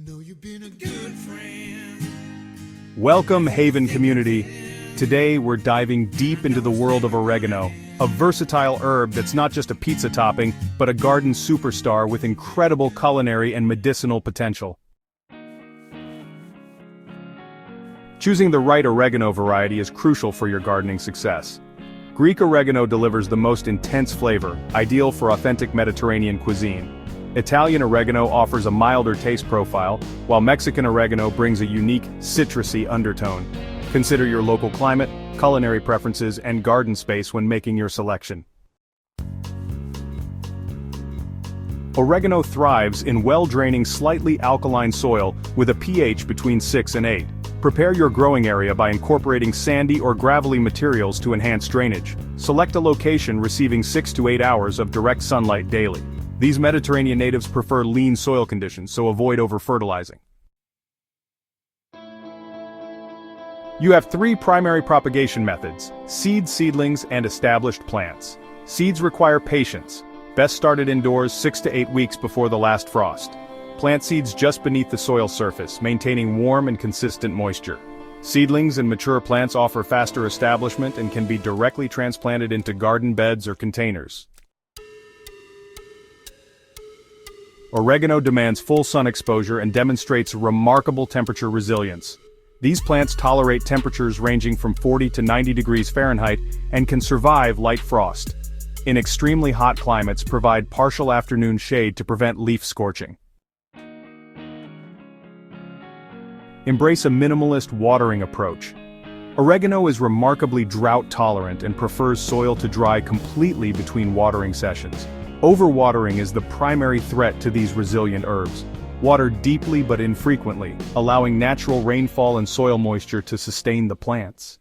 Know you've been a good friend. Welcome, Haven community. Today we're diving deep into the world of oregano, a versatile herb that's not just a pizza topping, but a garden superstar with incredible culinary and medicinal potential. Choosing the right oregano variety is crucial for your gardening success. Greek oregano delivers the most intense flavor, ideal for authentic Mediterranean cuisine. Italian oregano offers a milder taste profile, while Mexican oregano brings a unique, citrusy undertone. Consider your local climate, culinary preferences, and garden space when making your selection. Oregano thrives in well-draining, slightly alkaline soil with a pH between 6 and 8. Prepare your growing area by incorporating sandy or gravelly materials to enhance drainage. Select a location receiving 6 to 8 hours of direct sunlight daily. These Mediterranean natives prefer lean soil conditions, so avoid over-fertilizing. You have 3 primary propagation methods: seed seedlings and established plants. Seeds require patience. Best started indoors 6 to 8 weeks before the last frost. Plant seeds just beneath the soil surface, maintaining warm and consistent moisture. Seedlings and mature plants offer faster establishment and can be directly transplanted into garden beds or containers. Oregano demands full sun exposure and demonstrates remarkable temperature resilience. These plants tolerate temperatures ranging from 40 to 90 degrees Fahrenheit and can survive light frost. In extremely hot climates, provide partial afternoon shade to prevent leaf scorching. Embrace a minimalist watering approach. Oregano is remarkably drought-tolerant and prefers soil to dry completely between watering sessions. Overwatering is the primary threat to these resilient herbs. Water deeply but infrequently, allowing natural rainfall and soil moisture to sustain the plants.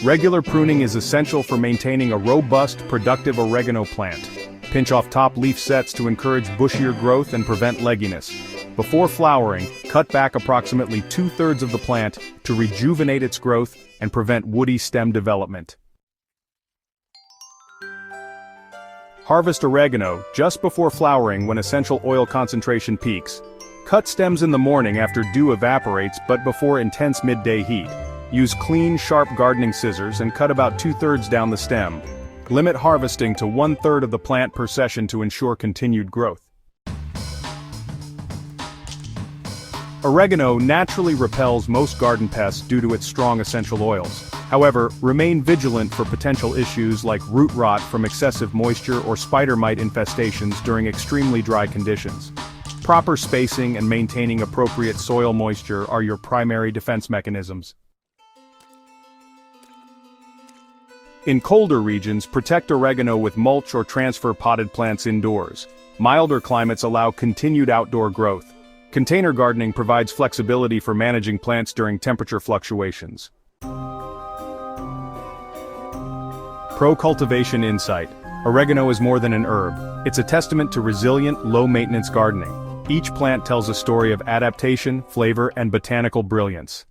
Regular pruning is essential for maintaining a robust, productive oregano plant. Pinch off top leaf sets to encourage bushier growth and prevent legginess. Before flowering, cut back approximately 2/3 of the plant to rejuvenate its growth and prevent woody stem development. Harvest oregano just before flowering when essential oil concentration peaks. Cut stems in the morning after dew evaporates but before intense midday heat. Use clean, sharp gardening scissors and cut about 2/3 down the stem. Limit harvesting to 1/3 of the plant per session to ensure continued growth. Oregano naturally repels most garden pests due to its strong essential oils. However, remain vigilant for potential issues like root rot from excessive moisture or spider mite infestations during extremely dry conditions. Proper spacing and maintaining appropriate soil moisture are your primary defense mechanisms. In colder regions, protect oregano with mulch or transfer potted plants indoors. Milder climates allow continued outdoor growth. Container gardening provides flexibility for managing plants during temperature fluctuations. Pro-cultivation insight. Oregano is more than an herb. It's a testament to resilient, low-maintenance gardening. Each plant tells a story of adaptation, flavor, and botanical brilliance.